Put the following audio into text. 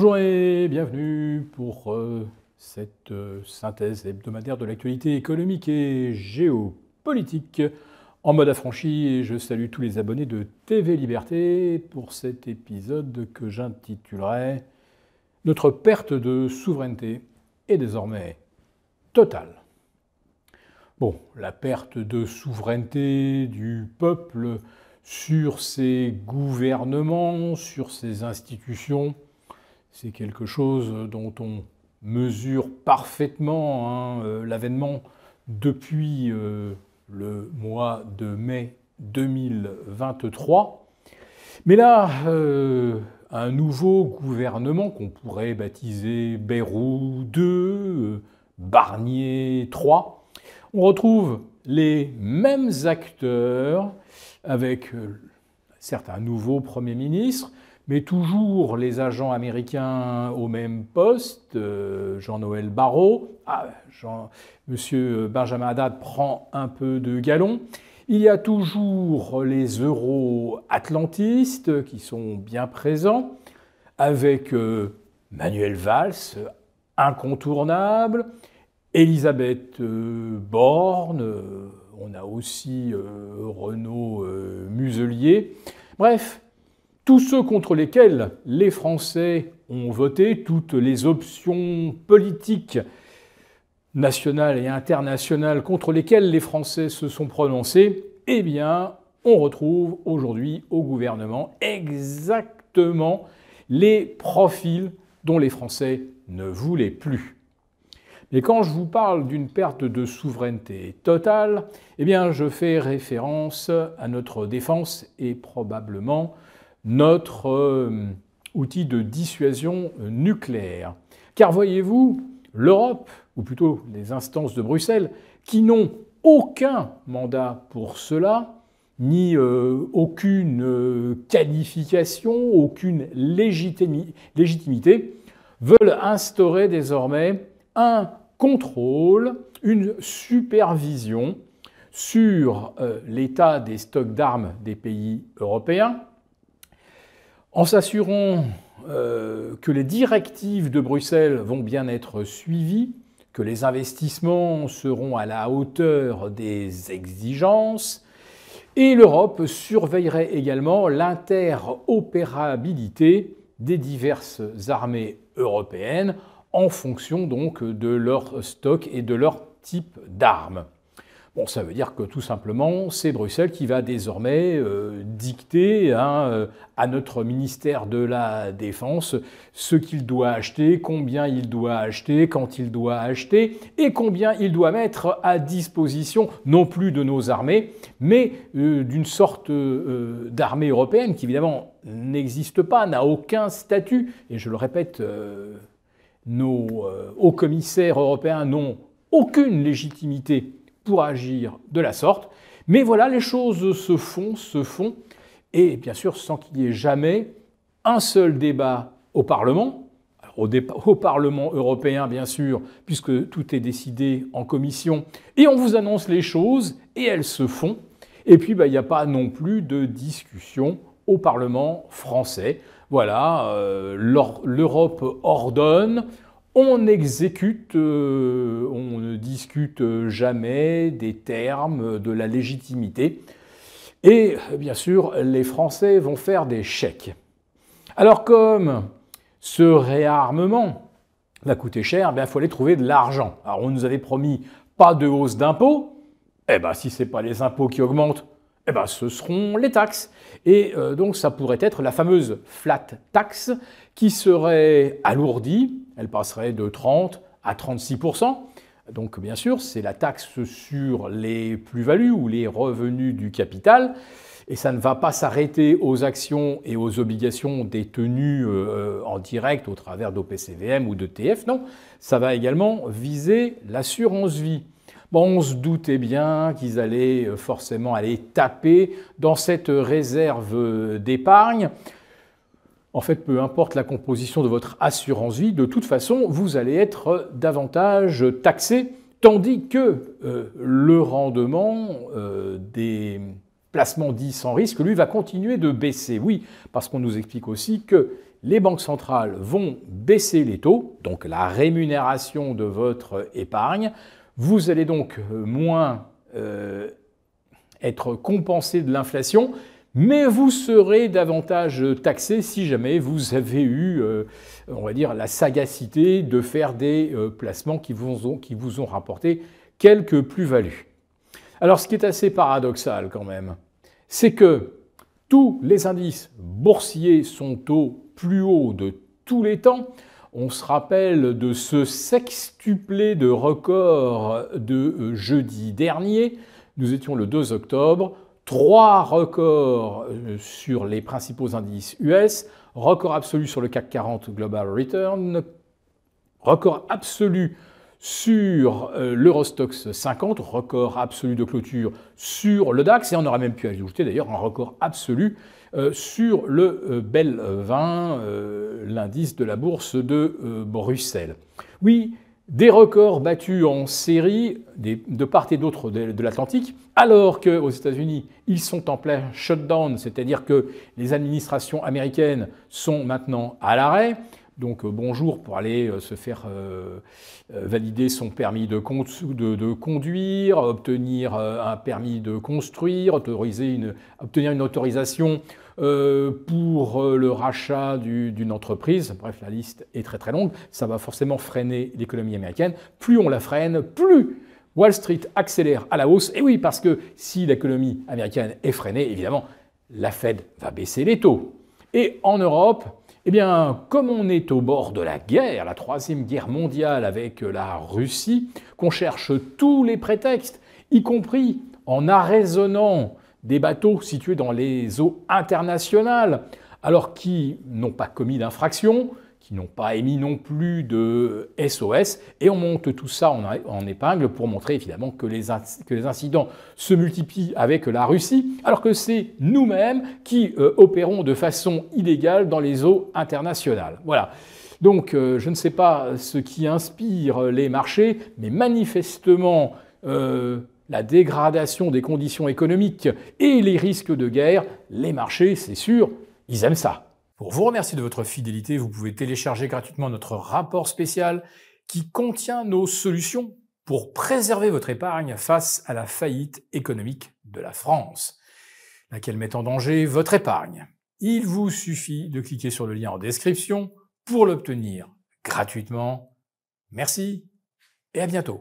Bonjour et bienvenue pour cette synthèse hebdomadaire de l'actualité économique et géopolitique en mode affranchi. Et je salue tous les abonnés de TV Liberté pour cet épisode que j'intitulerai « Notre perte de souveraineté est désormais totale ». Bon, la perte de souveraineté du peuple sur ses gouvernements, sur ses institutions, c'est quelque chose dont on mesure parfaitement l'avènement depuis le mois de mai 2023. Mais là, un nouveau gouvernement qu'on pourrait baptiser Bayrou II, Barnier III, on retrouve les mêmes acteurs avec certes un nouveau Premier ministre, mais toujours les agents américains au même poste, Jean-Noël Barrot, Monsieur Benjamin Haddad prend un peu de galon. Il y a toujours les euro-atlantistes qui sont bien présents, avec Manuel Valls, incontournable, Elisabeth Borne, on a aussi Renaud Muselier. Bref, tous ceux contre lesquels les Français ont voté, toutes les options politiques nationales et internationales contre lesquelles les Français se sont prononcés, eh bien, on retrouve aujourd'hui au gouvernement exactement les profils dont les Français ne voulaient plus. Et quand je vous parle d'une perte de souveraineté totale, eh bien, je fais référence à notre défense et probablement notre outil de dissuasion nucléaire. Car voyez-vous, l'Europe, ou plutôt les instances de Bruxelles, qui n'ont aucun mandat pour cela, ni aucune qualification, aucune légitimité, veulent instaurer désormais un contrôle, une supervision sur l'état des stocks d'armes des pays européens, en s'assurant que les directives de Bruxelles vont bien être suivies, que les investissements seront à la hauteur des exigences, et l'Europe surveillerait également l'interopérabilité des diverses armées européennes en fonction donc de leur stock et de leur type d'armes. Bon, ça veut dire que tout simplement, c'est Bruxelles qui va désormais dicter à notre ministère de la Défense ce qu'il doit acheter, combien il doit acheter, quand il doit acheter et combien il doit mettre à disposition, non plus de nos armées, mais d'une sorte d'armée européenne qui évidemment n'existe pas, n'a aucun statut. Et je le répète, nos hauts commissaires européens n'ont aucune légitimité pour agir de la sorte. Mais voilà, les choses se font, et bien sûr sans qu'il y ait jamais un seul débat au Parlement, au Parlement européen bien sûr, puisque tout est décidé en commission, et on vous annonce les choses, et elles se font. Et puis il n'y a pas non plus de discussion au Parlement français. Voilà, l'Europe ordonne. On exécute, on ne discute jamais des termes, de la légitimité. Et bien sûr, les Français vont faire des chèques. Alors comme ce réarmement va coûter cher, il faut aller trouver de l'argent. Alors on nous avait promis pas de hausse d'impôts. Eh bien si ce n'est pas les impôts qui augmentent, eh bien, ce seront les taxes. Et donc ça pourrait être la fameuse flat tax qui serait alourdie. Elle passerait de 30 à 36%. Donc bien sûr, c'est la taxe sur les plus-values ou les revenus du capital. Et ça ne va pas s'arrêter aux actions et aux obligations détenues en direct au travers d'OPCVM ou d'ETF. Non, ça va également viser l'assurance vie. Bon, on se doutait bien qu'ils allaient forcément aller taper dans cette réserve d'épargne. En fait, peu importe la composition de votre assurance vie, de toute façon, vous allez être davantage taxé, tandis que le rendement des placements dits sans risque, lui, va continuer de baisser. Oui, parce qu'on nous explique aussi que les banques centrales vont baisser les taux, donc la rémunération de votre épargne. Vous allez donc moins être compensé de l'inflation, mais vous serez davantage taxé si jamais vous avez eu, on va dire, la sagacité de faire des placements qui vous ont rapporté quelques plus-values. Alors, ce qui est assez paradoxal quand même, c'est que tous les indices boursiers sont au plus haut de tous les temps. On se rappelle de ce sextuplé de records de jeudi dernier. Nous étions le 2 octobre. 3 records sur les principaux indices US, record absolu sur le CAC 40 Global Return, record absolu sur l'Eurostoxx 50, record absolu de clôture sur le DAX, et on aurait même pu ajouter d'ailleurs un record absolu sur le BEL 20, l'indice de la bourse de Bruxelles. Oui, des records battus en série de part et d'autre de l'Atlantique, alors qu'aux États-Unis, ils sont en plein shutdown, c'est-à-dire que les administrations américaines sont maintenant à l'arrêt. Donc bonjour pour aller se faire valider son permis de conduire, obtenir un permis de construire, obtenir une autorisation pour le rachat d'une entreprise. Bref, la liste est très très longue. Ça va forcément freiner l'économie américaine. Plus on la freine, plus Wall Street accélère à la hausse. Et oui, parce que si l'économie américaine est freinée, évidemment, la Fed va baisser les taux. Et en Europe, eh bien, comme on est au bord de la guerre, la troisième guerre mondiale avec la Russie, qu'on cherche tous les prétextes, y compris en arraisonnant des bateaux situés dans les eaux internationales, alors qui n'ont pas commis d'infraction, qui n'ont pas émis non plus de SOS, et on monte tout ça en épingle pour montrer évidemment que les incidents se multiplient avec la Russie, alors que c'est nous-mêmes qui opérons de façon illégale dans les eaux internationales. Voilà. Donc je ne sais pas ce qui inspire les marchés, mais manifestement la dégradation des conditions économiques et les risques de guerre, les marchés, c'est sûr, ils aiment ça. Pour vous remercier de votre fidélité, vous pouvez télécharger gratuitement notre rapport spécial qui contient nos solutions pour préserver votre épargne face à la faillite économique de la France, laquelle met en danger votre épargne. Il vous suffit de cliquer sur le lien en description pour l'obtenir gratuitement. Merci et à bientôt.